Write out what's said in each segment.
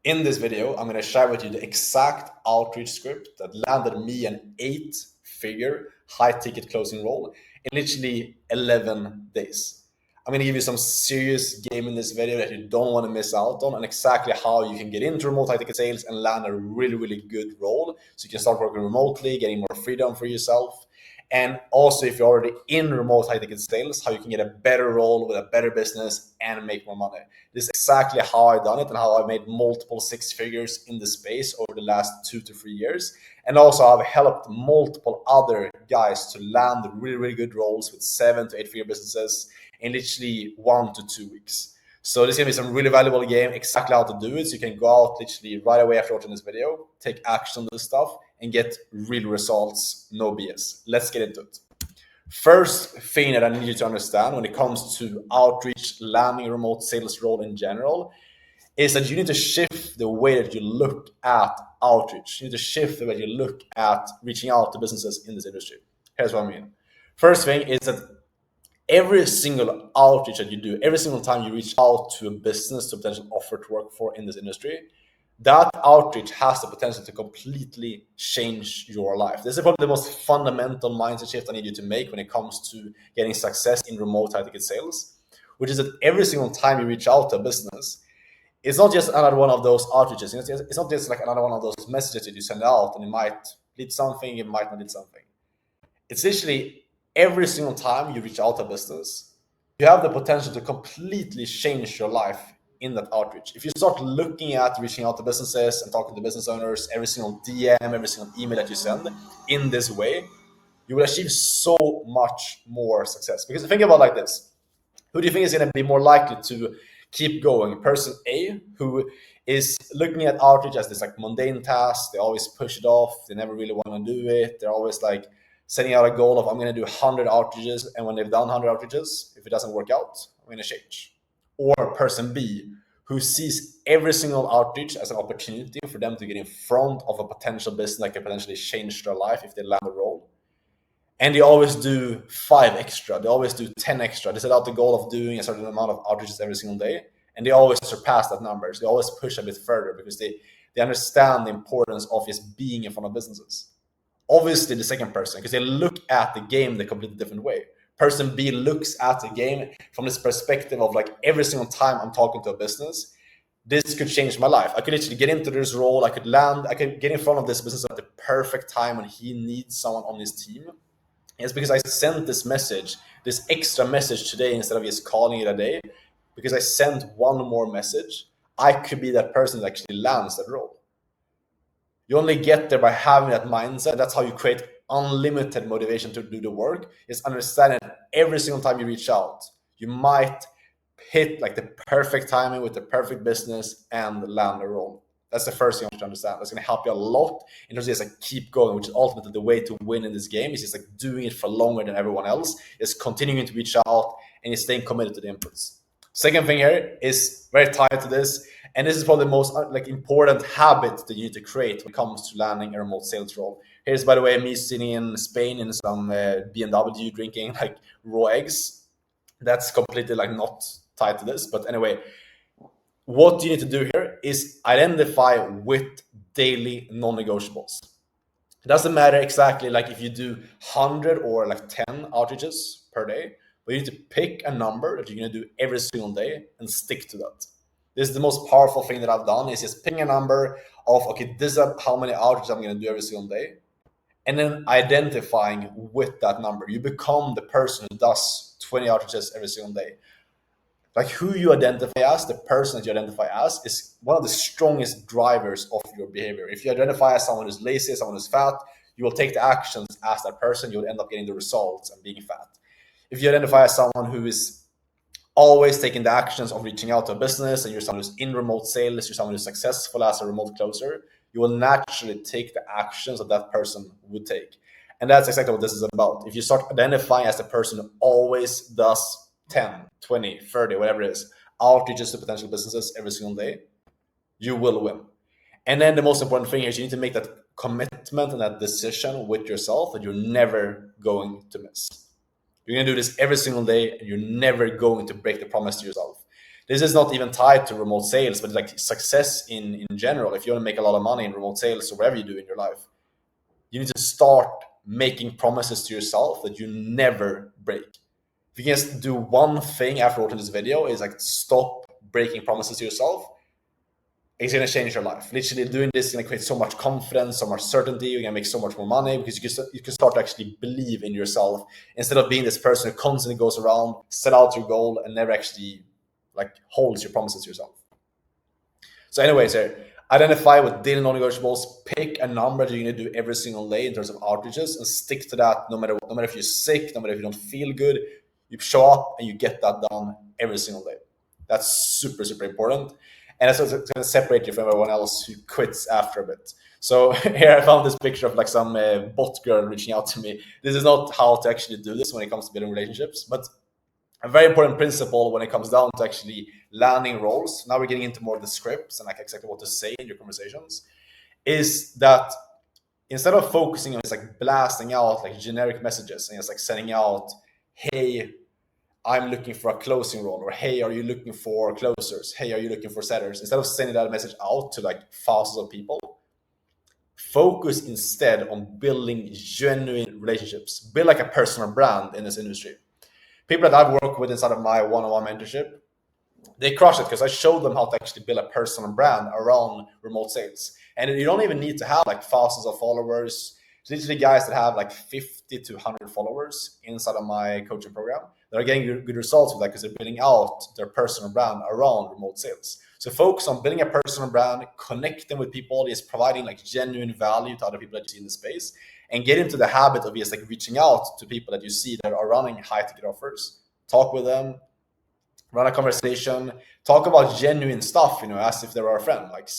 In this video, I'm going to share with you the exact outreach script that landed me an 8-figure high-ticket closing role in literally 11 days. I'm going to give you some serious game in this video that you don't want to miss out on, and exactly how you can get into remote high-ticket sales and land a really, really good role so you can start working remotely, getting more freedom for yourself. And also, if you're already in remote high-ticket sales, how you can get a better role with a better business and make more money. This is exactly how I've done it and how I made multiple 6 figures in the space over the last 2 to 3 years. And also, I've helped multiple other guys to land really, really good roles with 7 to 8 figure businesses in literally 1 to 2 weeks. So this is going to be some really valuable game, exactly how to do it. So you can go out literally right away after watching this video, take action on this stuff, and get real results, no BS. Let's get into it. First thing that I need you to understand when it comes to outreach, landing a remote sales role in general, is that you need to shift the way that you look at outreach. You need to shift the way you look at reaching out to businesses in this industry. Here's what I mean. First thing is that every single outreach that you do, every single time you reach out to a business to potential offer to work for in this industry, that outreach has the potential to completely change your life. This is probably the most fundamental mindset shift I need you to make when it comes to getting success in remote high-ticket sales, which is that every single time you reach out to a business, it's not just another one of those outreaches. It's not just like another one of those messages that you send out and it might lead something, it might not lead something. It's literally every single time you reach out to a business, you have the potential to completely change your life in that outreach. If you start looking at reaching out to businesses and talking to business owners, every single DM, every single email that you send in this way, you will achieve so much more success. Because think about it like this. Who do you think is going to be more likely to keep going? Person A, who is looking at outreach as this like mundane task. They always push it off. They never really want to do it. They're always like setting out a goal of, I'm going to do 100 outreaches. And when they've done 100 outreaches, if it doesn't work out, I'm going to change. Or person B, who sees every single outreach as an opportunity for them to get in front of a potential business that can potentially change their life if they land a role. And they always do 5 extra. They always do 10 extra. They set out the goal of doing a certain amount of outreaches every single day, and they always surpass that number. So they always push a bit further because they understand the importance of just being in front of businesses. Obviously, the second person, because they look at the game the completely different way. Person B looks at the game from this perspective of like, every single time I'm talking to a business, this could change my life. I could literally get into this role. I could land. I could get in front of this business at the perfect time when he needs someone on his team. It's because I sent this message, this extra message today instead of just calling it a day. Because I sent one more message, I could be that person that actually lands that role. You only get there by having that mindset. That's how you create unlimited motivation to do the work, is understanding that every single time you reach out, you might hit like the perfect timing with the perfect business and land a role. That's the first thing you have to understand. That's going to help you a lot in terms of just like keep going, which is ultimately the way to win in this game. Is just like doing it for longer than everyone else, is continuing to reach out and is staying committed to the inputs. Second thing here is very tied to this, and this is probably the most like important habit that you need to create when it comes to landing a remote sales role. Here's, by the way, me sitting in Spain in some BMW drinking like raw eggs. That's completely like not tied to this, but anyway, what you need to do here is identify with daily non-negotiables. It doesn't matter exactly like if you do 100 or like 10 outreaches per day, but you need to pick a number that you're going to do every single day and stick to that. This is the most powerful thing that I've done, is just picking a number of, okay, this is how many outreaches I'm going to do every single day, and then identifying with that number. You become the person who does 20 outreaches every single day. Like, who you identify as, the person that you identify as, is one of the strongest drivers of your behavior. If you identify as someone who's lazy, someone who's fat, you will take the actions as that person. You'll end up getting the results and being fat. If you identify as someone who is always taking the actions of reaching out to a business, and you're someone who's in remote sales, you're someone who's successful as a remote closer, you will naturally take the actions that that person would take. And that's exactly what this is about. If you start identifying as the person who always does 10, 20, 30, whatever it is, outreaches to potential businesses every single day, you will win. And then the most important thing is you need to make that commitment and that decision with yourself that you're never going to miss. You're going to do this every single day, and you're never going to break the promise to yourself. This is not even tied to remote sales, but like success in general. If you want to make a lot of money in remote sales or whatever you do in your life, you need to start making promises to yourself that you never break. If you can just do one thing after watching this video, is like stop breaking promises to yourself. It's going to change your life. Literally doing this is going to create so much confidence, so much certainty. You're going to make so much more money because you can start to actually believe in yourself instead of being this person who constantly goes around, set out your goal, and never actually like holds your promises to yourself. So anyways, here, identify with daily non-negotiables. Pick a number that you're going to do every single day in terms of outreaches and stick to that no matter what. No matter if you're sick, no matter if you don't feel good, you show up and you get that done every single day. That's super, super important. And that's what's going to separate you from everyone else who quits after a bit. So here I found this picture of like some bot girl reaching out to me. This is not how to actually do this when it comes to building relationships, but a very important principle when it comes down to actually landing roles. Now we're getting into more of the scripts and like exactly what to say in your conversations, is that instead of focusing on just like blasting out like generic messages and just like sending out, hey, I'm looking for a closing role, or hey, are you looking for closers? Hey, are you looking for setters? Instead of sending that message out to like thousands of people, focus instead on building genuine relationships. Build like a personal brand in this industry. People that I've worked with inside of my one-on-one mentorship, they crush it because I showed them how to actually build a personal brand around remote sales. And you don't even need to have like thousands of followers. It's literally guys that have like 50 to 100 followers inside of my coaching program that are getting good results with that because they're building out their personal brand around remote sales. So focus on building a personal brand, connecting with people, is providing like genuine value to other people that you see in the space, and get into the habit of just like reaching out to people that you see that are running high ticket offers. Talk with them, run a conversation, talk about genuine stuff, as if they were a friend. Like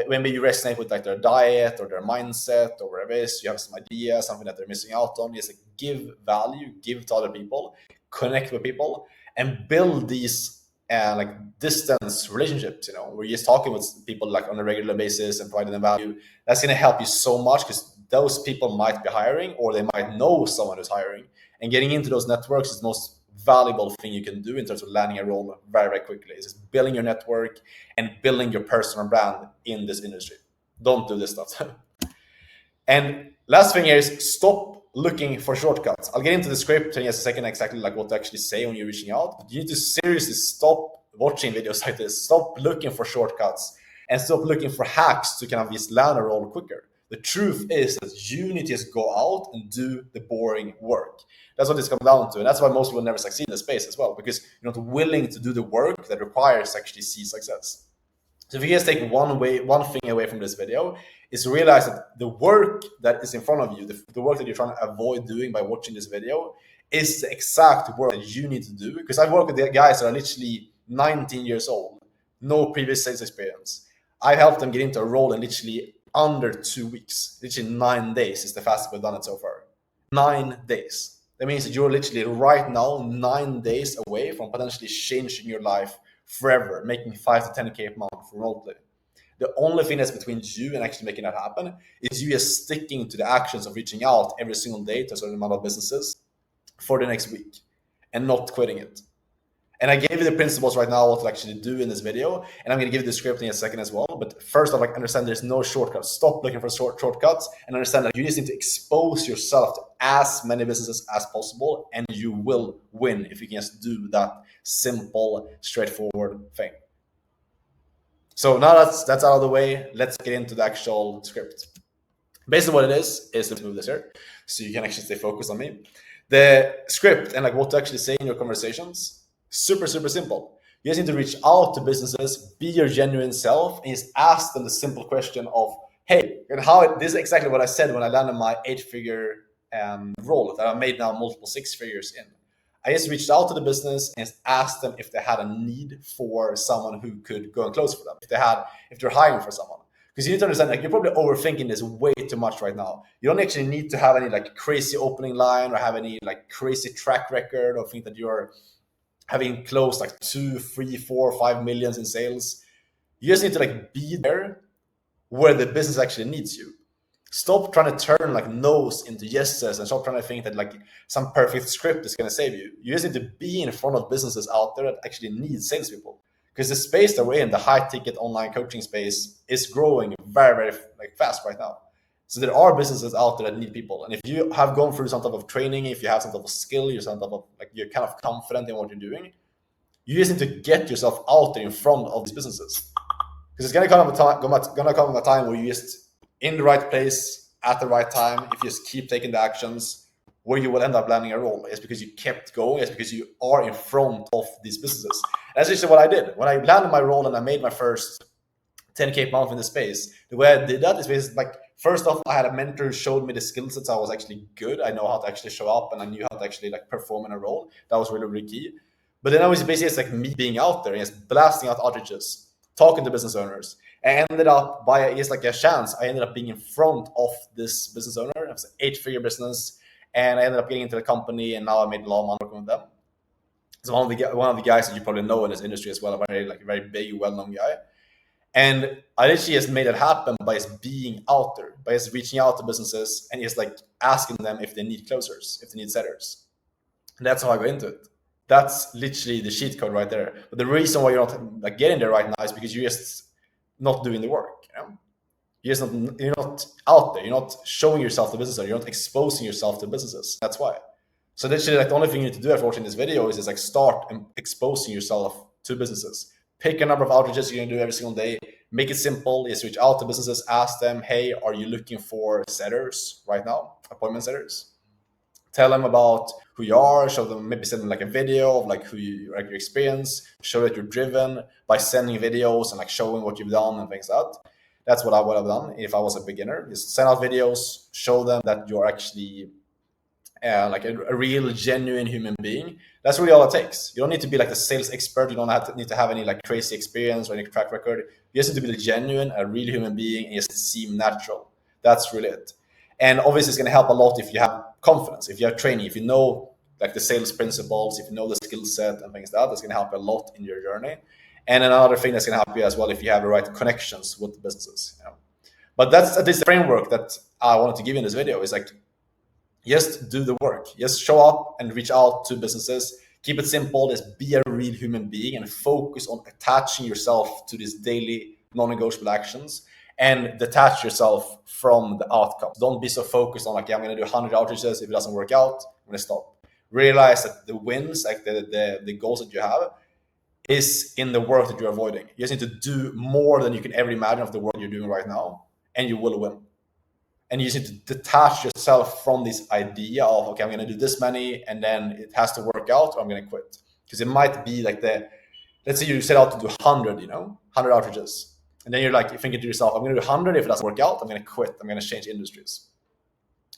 maybe you resonate with like their diet or their mindset or whatever it is, you have some idea, something that they're missing out on. Just like give value, give to other people, connect with people, and build these like distance relationships, where you're just talking with people like on a regular basis and providing them value. That's going to help you so much because those people might be hiring or they might know someone who's hiring, and getting into those networks is the most valuable thing you can do in terms of landing a role very, very quickly. It's just building your network and building your personal brand in this industry. Don't do this stuff. And last thing here is stop looking for shortcuts. I'll get into the script in just a second, exactly like what to actually say when you're reaching out. But you need to seriously stop watching videos like this. Stop looking for shortcuts and stop looking for hacks to kind of just land a role quicker. The truth is that you need to just go out and do the boring work. That's what this comes down to. And that's why most people never succeed in the space as well, because you're not willing to do the work that requires to actually see success. So if you just take one thing away from this video, is to realize that the work that is in front of you, the work that you're trying to avoid doing by watching this video, is the exact work that you need to do. Because I've worked with the guys that are literally 19 years old, no previous sales experience. I helped them get into a role in literally under 2 weeks. Literally 9 days is the fastest we've done it so far. 9 days. That means that you're literally right now 9 days away from potentially changing your life forever, making 5 to 10K a month remotely. The only thing that's between you and actually making that happen is you just sticking to the actions of reaching out every single day to a certain amount of businesses for the next week and not quitting it. And I gave you the principles right now what to actually do in this video, and I'm going to give you the script in a second as well. But first, I'd like to understand there's no shortcuts. Stop looking for shortcuts and understand that you just need to expose yourself to as many businesses as possible, and you will win if you can just do that simple, straightforward thing. So now that's out of the way, let's get into the actual script. Basically what it is let's move this here so you can actually stay focused on me. The script and like what to actually say in your conversations, super, super simple. You just need to reach out to businesses, be your genuine self, and just ask them the simple question of, hey, and this is exactly what I said when I landed my 8-figure role that I made now multiple 6 figures in. I just reached out to the business and asked them if they had a need for someone who could go and close for them, if they're hiring for someone. Because you need to understand, like, you're probably overthinking this way too much right now. You don't actually need to have any like crazy opening line or have any like crazy track record or think that you're having closed like 2, 3, 4, 5 millions in sales. You just need to like be there where the business actually needs you. Stop trying to turn like no's into yeses and stop trying to think that like some perfect script is going to save you. You just need to be in front of businesses out there that actually need salespeople. because the space that we're in, the high ticket online coaching space, is growing very, very like fast right now. So there are businesses out there that need people. And if you have gone through some type of training, if you have some type of skill, you're some type of like, you're kind of confident in what you're doing, you just need to get yourself out there in front of these businesses. Because it's gonna come a time where you just in the right place at the right time. If you just keep taking the actions, where you will end up landing a role is because you kept going. It's because you are in front of these businesses. And that's actually what I did when I landed my role and I made my first 10K per month in the space. The way I did that is basically like, first off, I had a mentor who showed me the skill sets. I was actually good. I know how to actually show up, and I knew how to actually like perform in a role. That was really, really key. But then I was basically just like me being out there and just blasting out outreaches, talking to business owners. I ended up by just like a chance, I ended up being in front of this business owner. It was an 8-figure business, and I ended up getting into the company, and now I made a lot of money working with them. So one of the guys that you probably know in this industry as well, a very big, well-known guy. And I literally just made it happen by just being out there, by just reaching out to businesses and just like asking them if they need closers, if they need setters. And that's how I got into it. That's literally the cheat code right there. But the reason why you're not like getting there right now is because you're just not doing the work. You know? You're not out there. You're not showing yourself to businesses. You're not exposing yourself to businesses. That's why. So literally, like the only thing you need to do after watching this video is just like start exposing yourself to businesses. Pick a number of outreaches you're gonna do every single day. Make it simple. Just reach out to businesses. Ask them, hey, are you looking for setters right now? Appointment setters. Tell them about who you are. Show them, maybe send them like a video of like like your experience. Show that you're driven by sending videos and like showing what you've done and things like that. That's what I would have done if I was a beginner. Just send out videos. Show them that you're actually like a real, genuine human being. That's really all it takes. You don't need to be like a sales expert. You don't need to have any like crazy experience or any track record. You just need to be genuine, a real human being, and just seem natural. That's really it. And obviously, it's going to help a lot if you have confidence, if you have training, if you know like the sales principles, if you know the skill set and things like that. That's going to help a lot in your journey. And another thing that's going to help you as well if you have the right connections with the businesses. You know? But that's this framework that I wanted to give you in this video. Is like, just do the work. Just show up and reach out to businesses. Keep it simple. Just be a real human being and focus on attaching yourself to these daily non-negotiable actions and detach yourself from the outcomes. Don't be so focused on like, yeah, I'm going to do 100 outreaches. If it doesn't work out, I'm going to stop. Realize that the wins, like the goals that you have, is in the work that you're avoiding. You just need to do more than you can ever imagine of the work you're doing right now, and you will win. And you just need to detach yourself from this idea of, okay, I'm going to do this many and then it has to work out or I'm going to quit. Because it might be like let's say you set out to do 100, 100 outreaches. And then you're like, you're thinking to yourself, I'm going to do 100. If it doesn't work out, I'm going to quit. I'm going to change industries.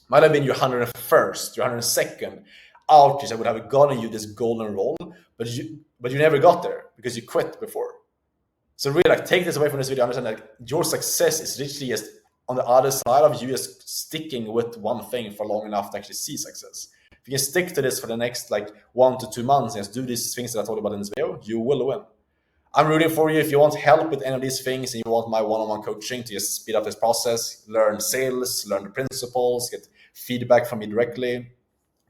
Might have been your 101st, your 102nd outreach that would have gotten you this golden role, but you never got there because you quit before. So really, like, take this away from this video, understand that your success is literally just on the other side of you just sticking with one thing for long enough to actually see success. If you can stick to this for the next like 1 to 2 months and just do these things that I told you about in this video, you will win. I'm rooting for you. If you want help with any of these things and you want my one-on-one coaching to just speed up this process, learn sales, learn the principles, get feedback from me directly,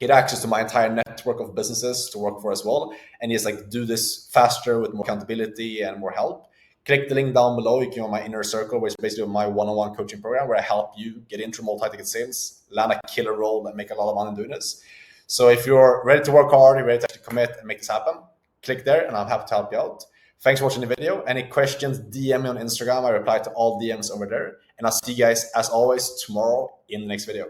get access to my entire network of businesses to work for as well, and just like do this faster with more accountability and more help, click the link down below. You can go on my inner circle, which is basically my one-on-one coaching program where I help you get into multi-ticket sales, land a killer role, and make a lot of money doing this. So if you're ready to work hard, you're ready to actually commit and make this happen, click there and I'm happy to help you out. Thanks for watching the video. Any questions, DM me on Instagram. I reply to all DMs over there. And I'll see you guys, as always, tomorrow in the next video.